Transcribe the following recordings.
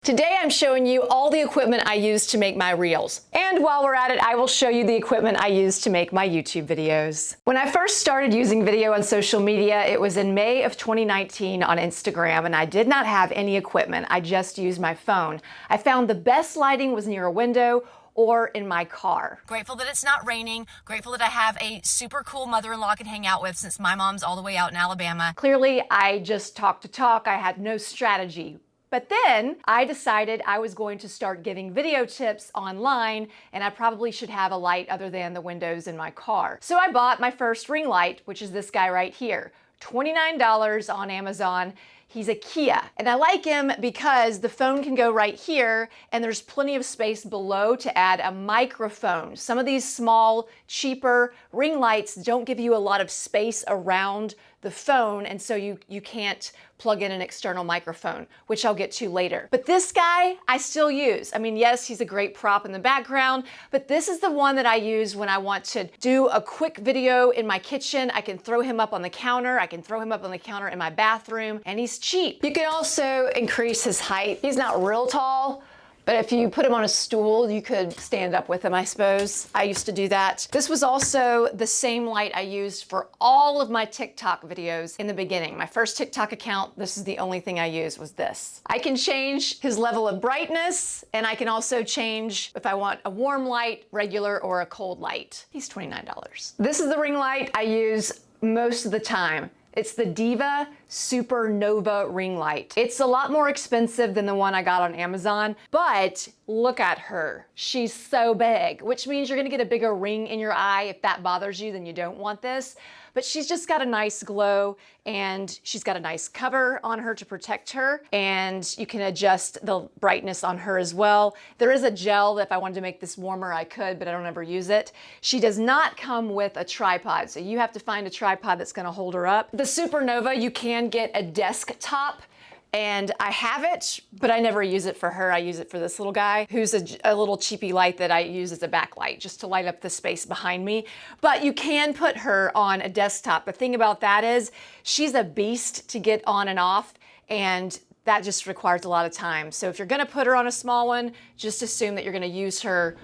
Today I'm showing you all the equipment I use to make my reels. And while we're at it, I will show you the equipment I use to make my YouTube videos. When I first started using video on social media, it was in May of 2019 on Instagram, and I did not have any equipment. I just used my phone. I found the best lighting was near a window or in my car. Grateful that it's not raining. Grateful that I have a super cool mother-in-law I can hang out with since my mom's all the way out in Alabama. Clearly, I just talked to talk. I had no strategy. But then I decided I was going to start giving video tips online, and I probably should have a light other than the windows in my car. So I bought my first ring light, which is this guy right here. $29 on Amazon. He's a Kia, and I like him because the phone can go right here and there's plenty of space below to add a microphone. Some of these small, cheaper ring lights don't give you a lot of space around the phone, and so you can't plug in an external microphone, which I'll get to later. But this guy I still use. I mean, yes, he's a great prop in the background, but this is the one that I use when I want to do a quick video in my kitchen. I can throw him up on the counter. I can throw him up on the counter in my bathroom, and he's cheap. You can also increase his height. He's not real tall, but if you put him on a stool, you could stand up with him, I suppose. I used to do that. This was also the same light I used for all of my TikTok videos in the beginning. My first TikTok account, this is the only thing I used was this. I can change his level of brightness, and I can also change if I want a warm light, regular, or a cold light. He's $29. This is the ring light I use most of the time. It's the Diva Supernova ring light. It's a lot more expensive than the one I got on Amazon, but look at her. She's so big, which means you're gonna get a bigger ring in your eye. If that bothers you, then you don't want this. But she's just got a nice glow, and she's got a nice cover on her to protect her, and you can adjust the brightness on her as well. There is a gel that if I wanted to make this warmer, I could, but I don't ever use it. She does not come with a tripod, so you have to find a tripod that's gonna hold her up. The Supernova, you can get a desktop, and I have it, but I never use it for her. I use it for this little guy who's a little cheapy light that I use as a backlight just to light up the space behind me. But you can put her on a desktop. The thing about that is she's a beast to get on and off, and that just requires a lot of time. So if you're gonna put her on a small one, just assume that you're gonna use her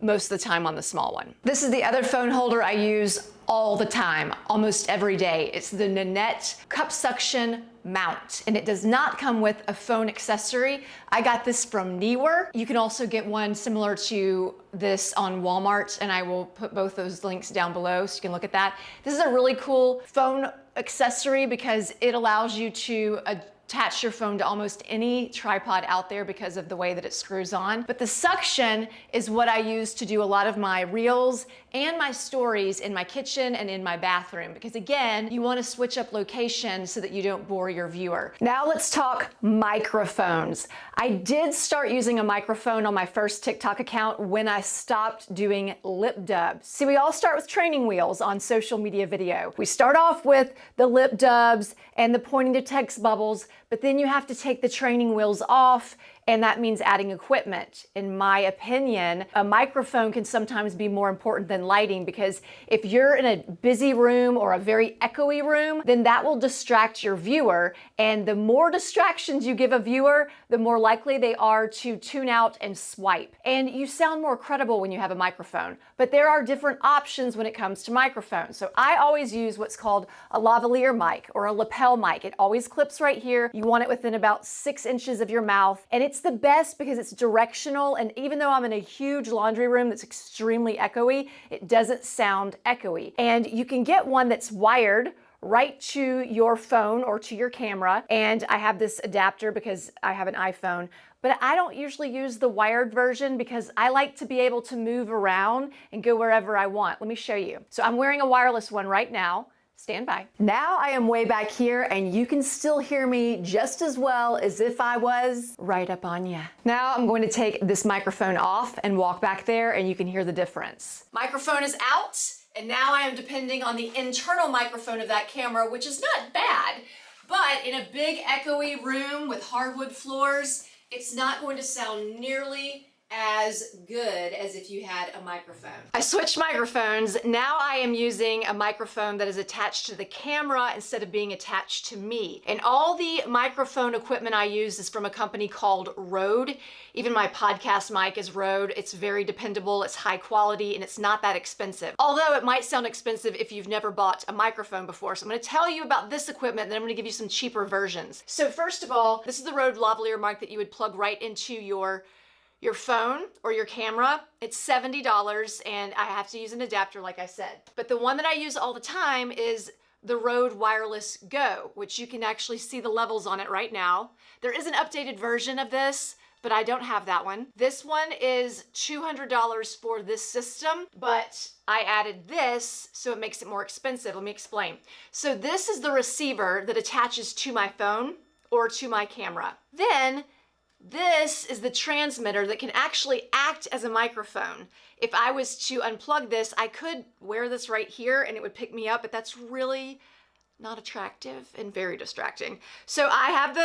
most of the time on the small one. This is the other phone holder I use all the time, almost every day. It's the Nanette cup suction mount, and it does not come with a phone accessory. I got this from Neewer. You can also get one similar to this on Walmart, and I will put both those links down below so you can look at that. This is a really cool phone accessory because it allows you to attach your phone to almost any tripod out there because of the way that it screws on. But the suction is what I use to do a lot of my reels and my stories in my kitchen and in my bathroom, because again, you want to switch up location so that you don't bore your viewer. Now let's talk microphones. I did start using a microphone on my first TikTok account when I stopped doing lip dubs. See, we all start with training wheels on social media video. We start off with the lip dubs and the pointing to text bubbles, but then you have to take the training wheels off, and that means adding equipment. In my opinion, a microphone can sometimes be more important than lighting, because if you're in a busy room or a very echoey room, then that will distract your viewer. And the more distractions you give a viewer, the more likely they are to tune out and swipe. And you sound more credible when you have a microphone. But there are different options when it comes to microphones. So I always use what's called a lavalier mic or a lapel mic. It always clips right here. You want it within about 6 inches of your mouth. And it's the best because it's directional, and even though I'm in a huge laundry room that's extremely echoey, it doesn't sound echoey. And you can get one that's wired right to your phone or to your camera, and I have this adapter because I have an iPhone, but I don't usually use the wired version because I like to be able to move around and go wherever I want. Let me show you. So I'm wearing a wireless one right now. Stand by. Now I am way back here, and you can still hear me just as well as if I was right up on you. Now I'm going to take this microphone off and walk back there, and you can hear the difference. Microphone is out, and now I am depending on the internal microphone of that camera, which is not bad, but in a big echoey room with hardwood floors, it's not going to sound nearly as good as if you had a microphone. I switched microphones. Now I am using a microphone that is attached to the camera instead of being attached to me. And all the microphone equipment I use is from a company called Rode. Even my podcast mic is Rode. It's very dependable, it's high quality, and it's not that expensive. Although it might sound expensive if you've never bought a microphone before. So I'm gonna tell you about this equipment, and then I'm gonna give you some cheaper versions. So first of all, this is the Rode lavalier mic that you would plug right into your phone or your camera. It's $70 and I have to use an adapter like I said. But the one that I use all the time is the Rode Wireless Go, which you can actually see the levels on it right now. There is an updated version of this, but I don't have that one. This one is $200 for this system, but I added this so it makes it more expensive. Let me explain. So this is the receiver that attaches to my phone or to my camera. Then this is the transmitter that can actually act as a microphone. If I was to unplug this, I could wear this right here and it would pick me up, but that's really not attractive and very distracting. So I have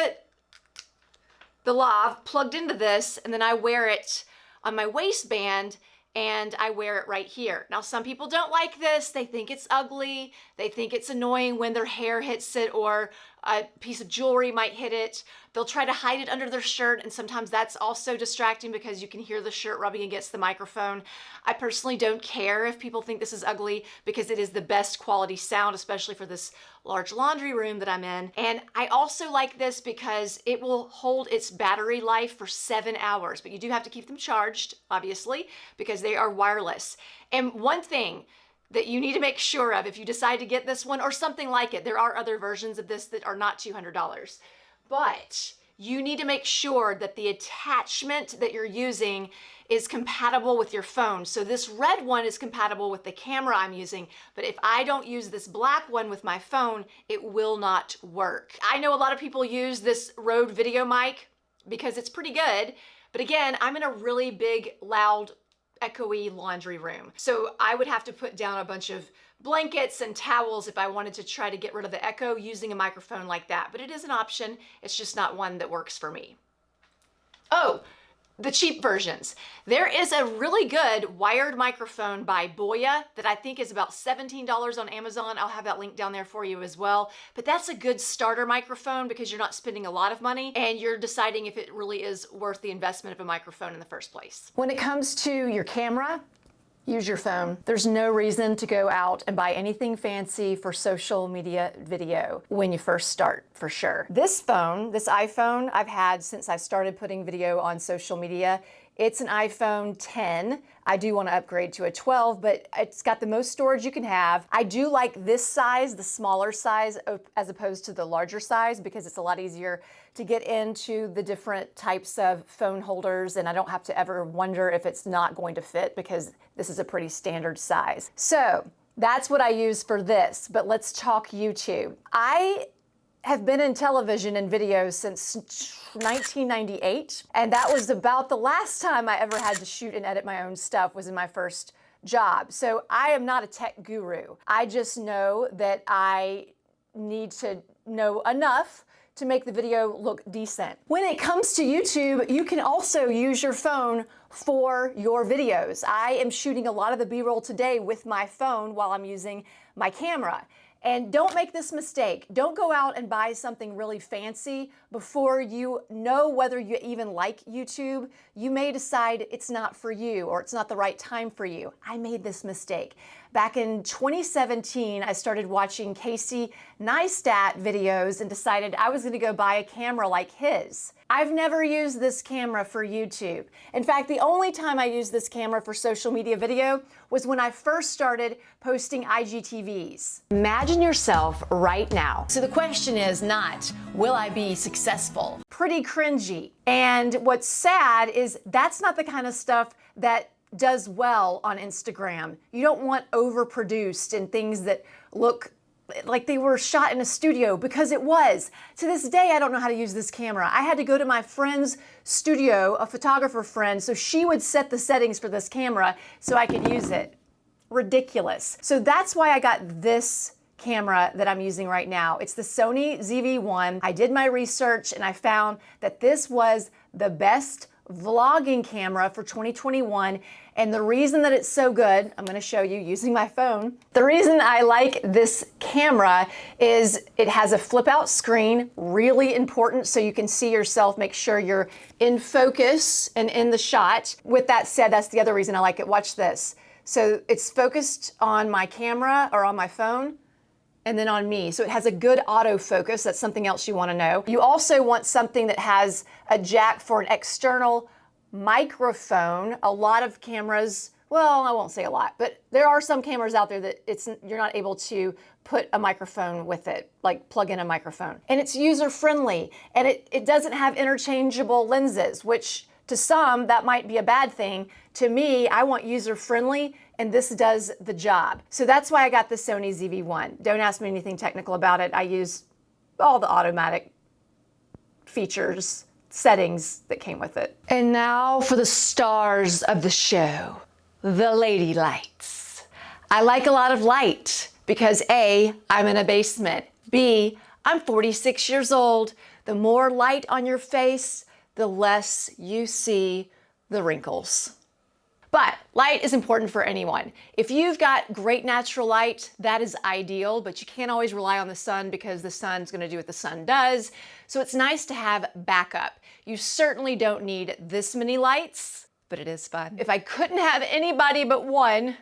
the lav plugged into this, and then I wear it on my waistband and I wear it right here. Now, some people don't like this. They think it's ugly. They think it's annoying when their hair hits it or a piece of jewelry might hit it. They'll try to hide it under their shirt, and sometimes that's also distracting because you can hear the shirt rubbing against the microphone. I personally don't care if people think this is ugly because it is the best quality sound, especially for this large laundry room that I'm in. And I also like this because it will hold its battery life for 7 hours, but you do have to keep them charged, obviously, because they are wireless. And one thing that you need to make sure of if you decide to get this one or something like it, there are other versions of this that are not $200, but you need to make sure that the attachment that you're using is compatible with your phone. So this red one is compatible with the camera I'm using, but if I don't use this black one with my phone, it will not work. I know a lot of people use this Rode video mic because it's pretty good, but again, I'm in a really big, loud, echoey laundry room. So I would have to put down a bunch of blankets and towels if I wanted to try to get rid of the echo using a microphone like that. But it is an option. It's just not one that works for me. Oh, the cheap versions. There is a really good wired microphone by Boya that I think is about $17 on Amazon. I'll have that link down there for you as well. But that's a good starter microphone because you're not spending a lot of money and you're deciding if it really is worth the investment of a microphone in the first place. When it comes to your camera, use your phone. There's no reason to go out and buy anything fancy for social media video when you first start, for sure. This phone, this iPhone, I've had since I started putting video on social media. It's an iPhone 10. I do want to upgrade to a 12, but it's got the most storage you can have. I do like this size, the smaller size, as opposed to the larger size, because it's a lot easier to get into the different types of phone holders, and I don't have to ever wonder if it's not going to fit because this is a pretty standard size. So that's what I use for this, but let's talk YouTube. I have been in television and video since 1998, and that was about the last time I ever had to shoot and edit my own stuff, was in my first job. So I am not a tech guru. I just know that I need to know enough to make the video look decent. When it comes to YouTube, you can also use your phone for your videos. I am shooting a lot of the B-roll today with my phone while I'm using my camera. And don't make this mistake. Don't go out and buy something really fancy before you know whether you even like YouTube. You may decide it's not for you or it's not the right time for you. I made this mistake. Back in 2017, I started watching Casey Neistat videos and decided I was going to go buy a camera like his. I've never used this camera for YouTube. In fact, the only time I used this camera for social media video was when I first started posting IGTVs. Imagine yourself right now. So the question is not, will I be successful? Pretty cringy. And what's sad is that's not the kind of stuff that does well on Instagram. You don't want overproduced and things that look like they were shot in a studio, because it was. To this day, I don't know how to use this camera. I had to go to my friend's studio, a photographer friend, so she would set the settings for this camera so I could use it. Ridiculous. So that's why I got this camera that I'm using right now. It's the Sony ZV-1. I did my research and I found that this was the best vlogging camera for 2021. And the reason that it's so good, I'm going to show you using my phone. The reason I like this camera is it has a flip out screen, really important, so you can see yourself, make sure you're in focus and in the shot. With that said, that's the other reason I like it. Watch this. So it's focused on my camera or on my phone and then on me. So it has a good autofocus. That's something else you want to know. You also want something that has a jack for an external microphone. A lot of cameras, well, I won't say a lot, but there are some cameras out there that you're not able to put a microphone with it, like plug in a microphone. And it's user friendly, and it doesn't have interchangeable lenses, which to some that might be a bad thing. To me, I want user friendly, and this does the job. So that's why I got the Sony ZV-1. Don't ask me anything technical about it. I use all the automatic features, settings that came with it. And now for the stars of the show, the lady lights. I like a lot of light because A, I'm in a basement. B, I'm 46 years old. The more light on your face, the less you see the wrinkles. But light is important for anyone. If you've got great natural light, that is ideal, but you can't always rely on the sun because the sun's gonna do what the sun does. So it's nice to have backup. You certainly don't need this many lights, but it is fun. If I couldn't have anybody but one,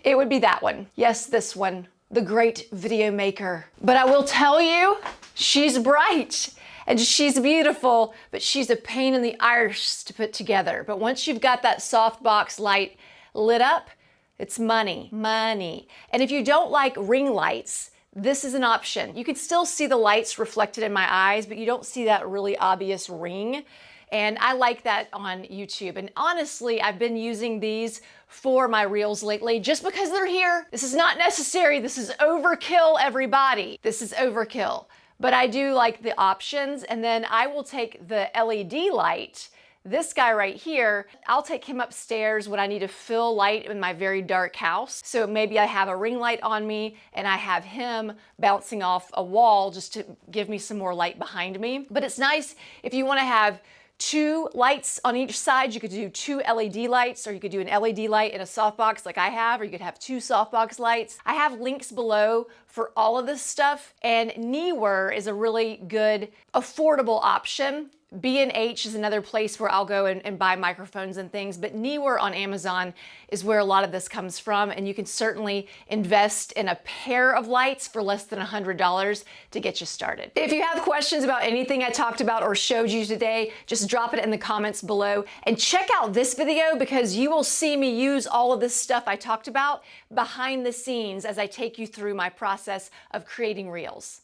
it would be that one. Yes, this one, the great video maker. But I will tell you, she's bright. And she's beautiful, but she's a pain in the arse to put together. But once you've got that softbox light lit up, it's money, money. And if you don't like ring lights, this is an option. You can still see the lights reflected in my eyes, but you don't see that really obvious ring. And I like that on YouTube. And honestly, I've been using these for my reels lately just because they're here. This is not necessary. This is overkill, everybody. This is overkill. But I do like the options, and then I will take the LED light, this guy right here, I'll take him upstairs when I need to fill light in my very dark house. So maybe I have a ring light on me and I have him bouncing off a wall just to give me some more light behind me. But it's nice if you want to have two lights on each side. You could do two LED lights, or you could do an LED light in a softbox like I have, or you could have two softbox lights. I have links below for all of this stuff, and Neewer is a really good, affordable option. B&H is another place where I'll go and buy microphones and things, but Neewer on Amazon is where a lot of this comes from, and you can certainly invest in a pair of lights for less than $100 to get you started. If you have questions about anything I talked about or showed you today, just drop it in the comments below, and check out this video because you will see me use all of this stuff I talked about behind the scenes as I take you through my process of creating reels.